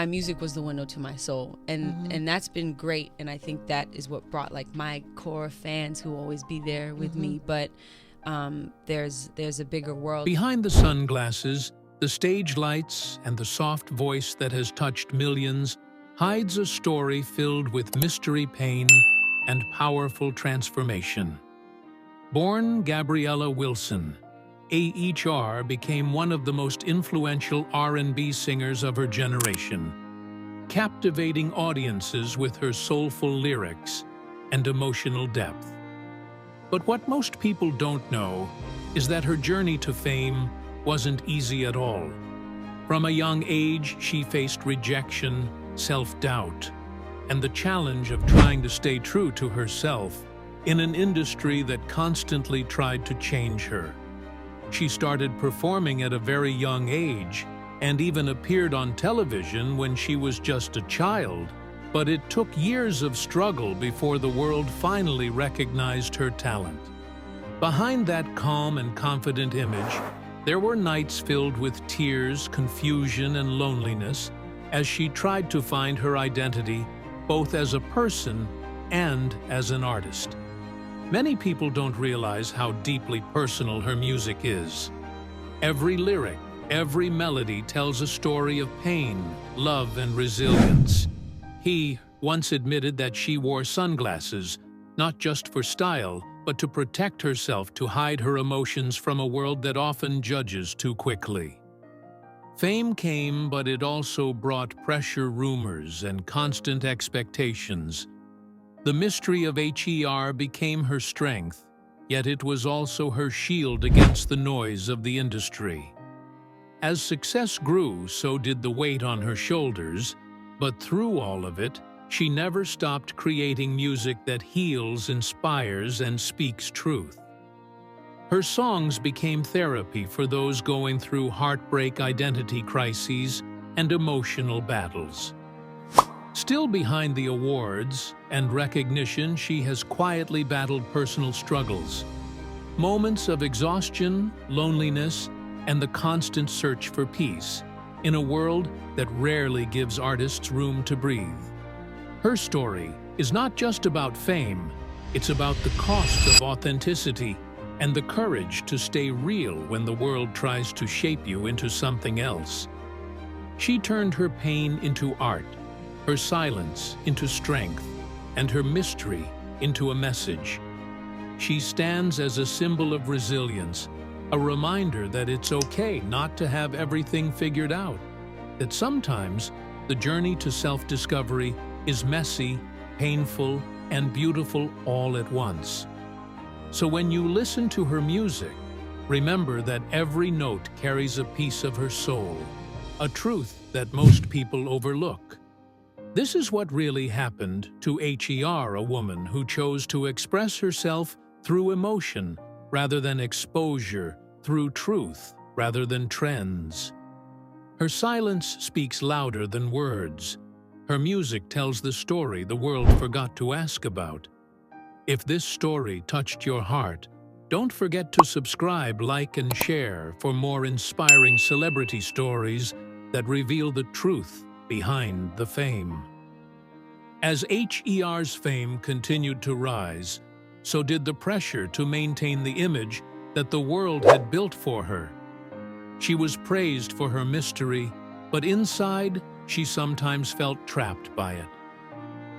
My music was the window to my soul, and that's been great. And I think that is what brought like my core fans who will always be there with me. But there's a bigger world. Behind the sunglasses, the stage lights, and the soft voice that has touched millions hides a story filled with mystery, pain, and powerful transformation. Born Gabriella Wilson, H.E.R. became one of the most influential R&B singers of her generation, captivating audiences with her soulful lyrics and emotional depth. But what most people don't know is that her journey to fame wasn't easy at all. From a young age, she faced rejection, self-doubt, and the challenge of trying to stay true to herself in an industry that constantly tried to change her. She started performing at a very young age and even appeared on television when she was just a child, but it took years of struggle before the world finally recognized her talent. Behind that calm and confident image, there were nights filled with tears, confusion, and loneliness as she tried to find her identity both as a person and as an artist. Many people don't realize how deeply personal her music is. Every lyric, every melody tells a story of pain, love, and resilience. He once admitted that she wore sunglasses, not just for style, but to protect herself, to hide her emotions from a world that often judges too quickly. Fame came, but it also brought pressure, rumors, and constant expectations. The mystery of H.E.R. became her strength, yet it was also her shield against the noise of the industry. As success grew, so did the weight on her shoulders, but through all of it, she never stopped creating music that heals, inspires, and speaks truth. Her songs became therapy for those going through heartbreak, identity crises, and emotional battles. Still behind the awards and recognition, she has quietly battled personal struggles, moments of exhaustion, loneliness, and the constant search for peace in a world that rarely gives artists room to breathe. Her story is not just about fame, it's about the cost of authenticity and the courage to stay real when the world tries to shape you into something else. She turned her pain into art, her silence into strength, and her mystery into a message. She stands as a symbol of resilience, a reminder that it's okay not to have everything figured out, that sometimes the journey to self-discovery is messy, painful, and beautiful all at once. So when you listen to her music, remember that every note carries a piece of her soul, a truth that most people overlook. This is what really happened to H.E.R., a woman who chose to express herself through emotion rather than exposure, through truth rather than trends. Her silence speaks louder than words. Her music tells the story the world forgot to ask about. If this story touched your heart, don't forget to subscribe, like, and share for more inspiring celebrity stories that reveal the truth behind the fame. As H.E.R.'s fame continued to rise, so did the pressure to maintain the image that the world had built for her. She was praised for her mystery, but inside, she sometimes felt trapped by it.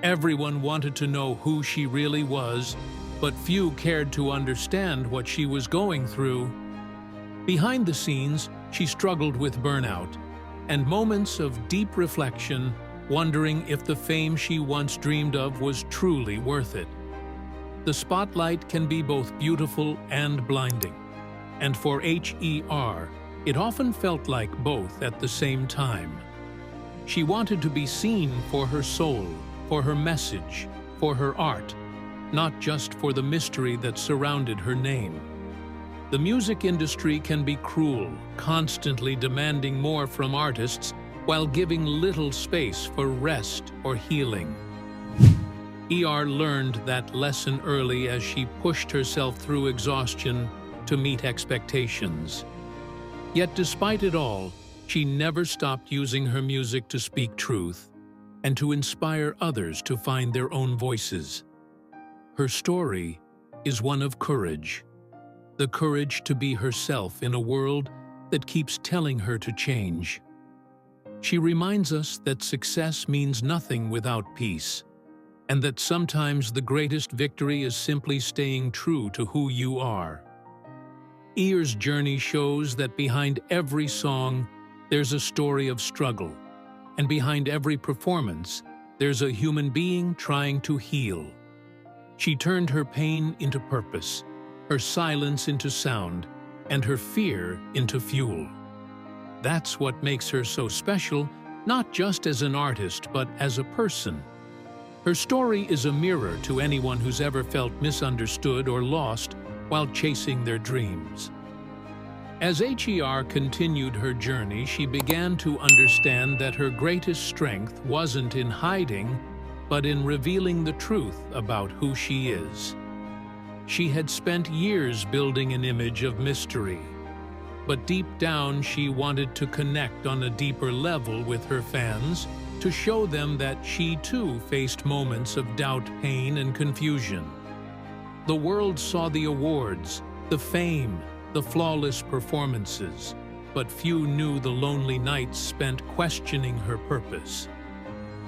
Everyone wanted to know who she really was, but few cared to understand what she was going through. Behind the scenes, she struggled with burnout and moments of deep reflection, wondering if the fame she once dreamed of was truly worth it. The spotlight can be both beautiful and blinding, and for H.E.R., it often felt like both at the same time. She wanted to be seen for her soul, for her message, for her art, not just for the mystery that surrounded her name. The music industry can be cruel, constantly demanding more from artists while giving little space for rest or healing. H.E.R. learned that lesson early as she pushed herself through exhaustion to meet expectations. Yet despite it all, she never stopped using her music to speak truth and to inspire others to find their own voices. Her story is one of courage, the courage to be herself in a world that keeps telling her to change. She reminds us that success means nothing without peace, and that sometimes the greatest victory is simply staying true to who you are. H.E.R.'s journey shows that behind every song, there's a story of struggle, and behind every performance, there's a human being trying to heal. She turned her pain into purpose, her silence into sound, and her fear into fuel. That's what makes her so special, not just as an artist, but as a person. Her story is a mirror to anyone who's ever felt misunderstood or lost while chasing their dreams. As H.E.R. continued her journey, she began to understand that her greatest strength wasn't in hiding, but in revealing the truth about who she is. She had spent years building an image of mystery, but deep down she wanted to connect on a deeper level with her fans, to show them that she too faced moments of doubt, pain, and confusion. The world saw the awards, the fame, the flawless performances, but few knew the lonely nights spent questioning her purpose.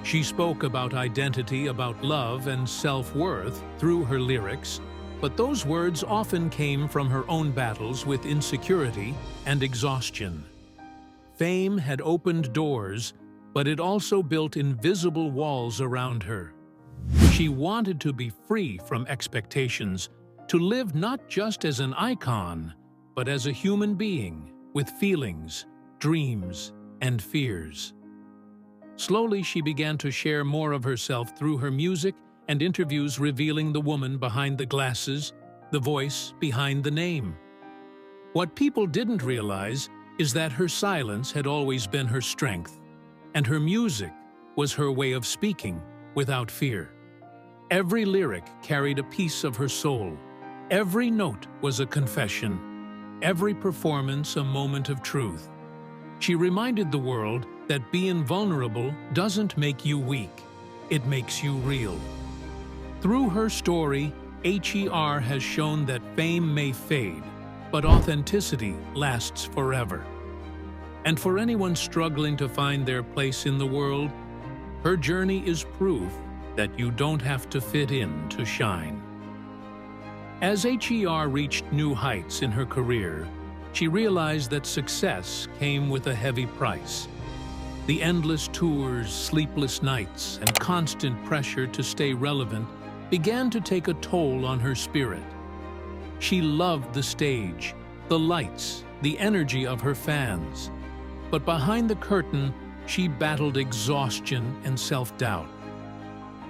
She spoke about identity, about love and self-worth through her lyrics, but those words often came from her own battles with insecurity and exhaustion. Fame had opened doors, but it also built invisible walls around her. She wanted to be free from expectations, to live not just as an icon, but as a human being with feelings, dreams, and fears. Slowly, she began to share more of herself through her music and interviews, revealing the woman behind the glasses, the voice behind the name. What people didn't realize is that her silence had always been her strength, and her music was her way of speaking without fear. Every lyric carried a piece of her soul. Every note was a confession. Every performance a moment of truth. She reminded the world that being vulnerable doesn't make you weak. It makes you real. Through her story, H.E.R. has shown that fame may fade, but authenticity lasts forever. And for anyone struggling to find their place in the world, her journey is proof that you don't have to fit in to shine. As H.E.R. reached new heights in her career, she realized that success came with a heavy price. The endless tours, sleepless nights, and constant pressure to stay relevant began to take a toll on her spirit. She loved the stage, the lights, the energy of her fans. But behind the curtain, she battled exhaustion and self-doubt.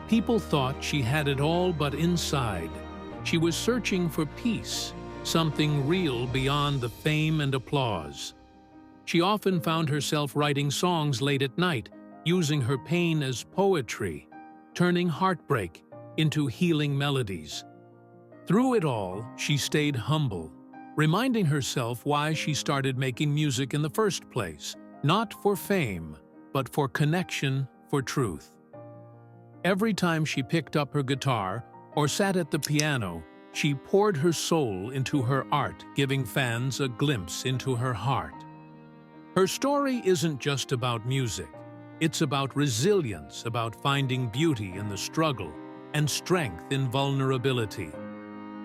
People thought she had it all, but inside, she was searching for peace, something real beyond the fame and applause. She often found herself writing songs late at night, using her pain as poetry, turning heartbreak into healing melodies. Through it all, she stayed humble, reminding herself why she started making music in the first place, not for fame, but for connection, for truth. Every time she picked up her guitar or sat at the piano, she poured her soul into her art, giving fans a glimpse into her heart. Her story isn't just about music. It's about resilience, about finding beauty in the struggle and strength in vulnerability.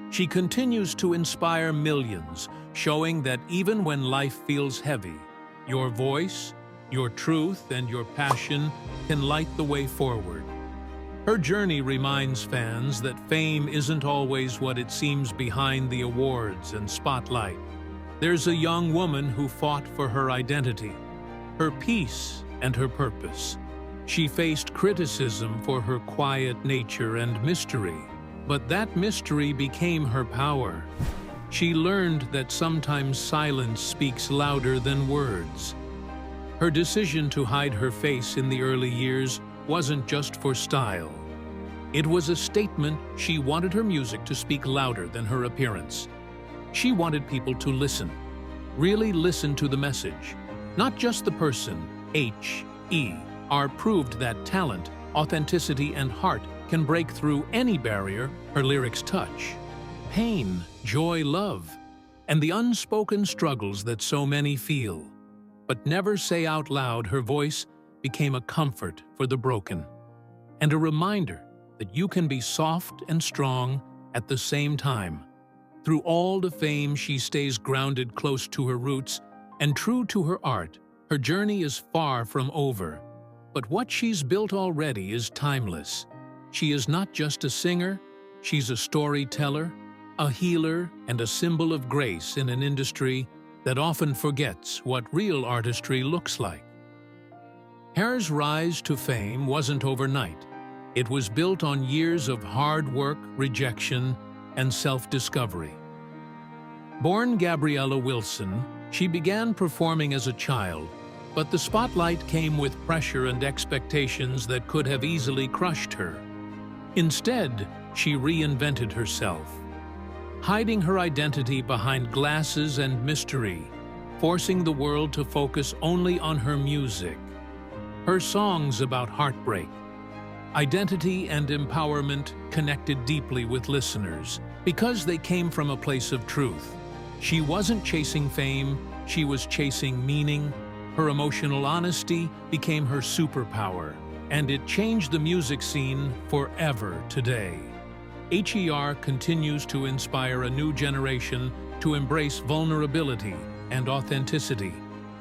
She continues to inspire millions, showing that even when life feels heavy, your voice, your truth, and your passion can light the way forward. Her journey reminds fans that fame isn't always what it seems behind the awards and spotlight. There's a young woman who fought for her identity, her peace, and her purpose. She faced criticism for her quiet nature and mystery, but that mystery became her power. She learned that sometimes silence speaks louder than words. Her decision to hide her face in the early years wasn't just for style. It was a statement. She wanted her music to speak louder than her appearance. She wanted people to listen, really listen to the message, Not just the person, H.E.R. proved that talent, authenticity, and heart can break through any barrier her lyrics touch. Pain, joy, love, and the unspoken struggles that so many feel, but never say out loud, her voice became a comfort for the broken, and a reminder that you can be soft and strong at the same time. Through all the fame, she stays grounded close to her roots and true to her art. Her journey is far from over, but what she's built already is timeless. She is not just a singer, she's a storyteller, a healer, and a symbol of grace in an industry that often forgets what real artistry looks like. H.E.R.'s rise to fame wasn't overnight. It was built on years of hard work, rejection, and self-discovery. Born Gabriella Wilson, she began performing as a child, but the spotlight came with pressure and expectations that could have easily crushed her. Instead, she reinvented herself, hiding her identity behind glasses and mystery, forcing the world to focus only on her music. Her songs about heartbreak, identity, and empowerment connected deeply with listeners because they came from a place of truth. She wasn't chasing fame, she was chasing meaning. Her emotional honesty became her superpower, and it changed the music scene forever today. H.E.R. continues to inspire a new generation to embrace vulnerability and authenticity,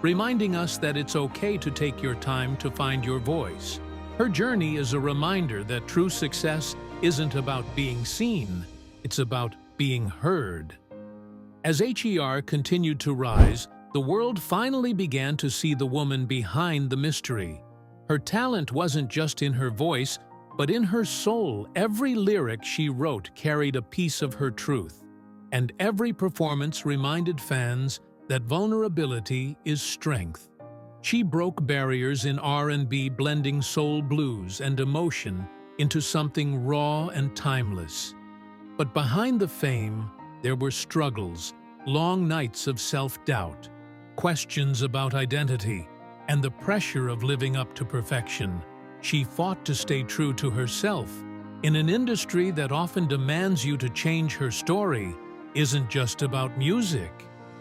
reminding us that it's okay to take your time to find your voice. Her journey is a reminder that true success isn't about being seen, it's about being heard. As H.E.R. continued to rise, the world finally began to see the woman behind the mystery. Her talent wasn't just in her voice, but in her soul. Every lyric she wrote carried a piece of her truth, and every performance reminded fans that vulnerability is strength. She broke barriers in R&B, blending soul, blues, and emotion into something raw and timeless. But behind the fame, there were struggles, long nights of self-doubt, questions about identity, and the pressure of living up to perfection. She fought to stay true to herself. In an industry that often demands you to change, her story isn't just about music.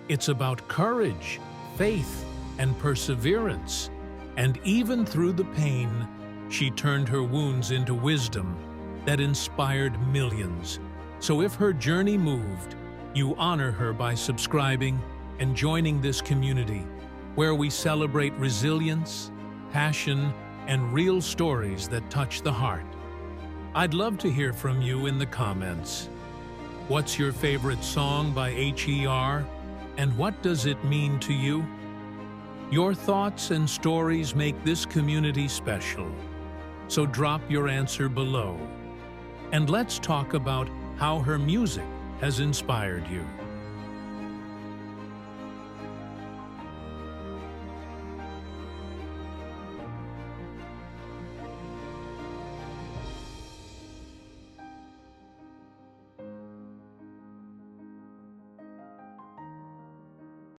It's about courage, faith, and perseverance. And even through the pain, she turned her wounds into wisdom that inspired millions. So if her journey moved, you honor her by subscribing and joining this community where we celebrate resilience, passion, and real stories that touch the heart. I'd love to hear from you in the comments. What's your favorite song by H.E.R., and what does it mean to you? Your thoughts and stories make this community special, so drop your answer below. And let's talk about how her music has inspired you.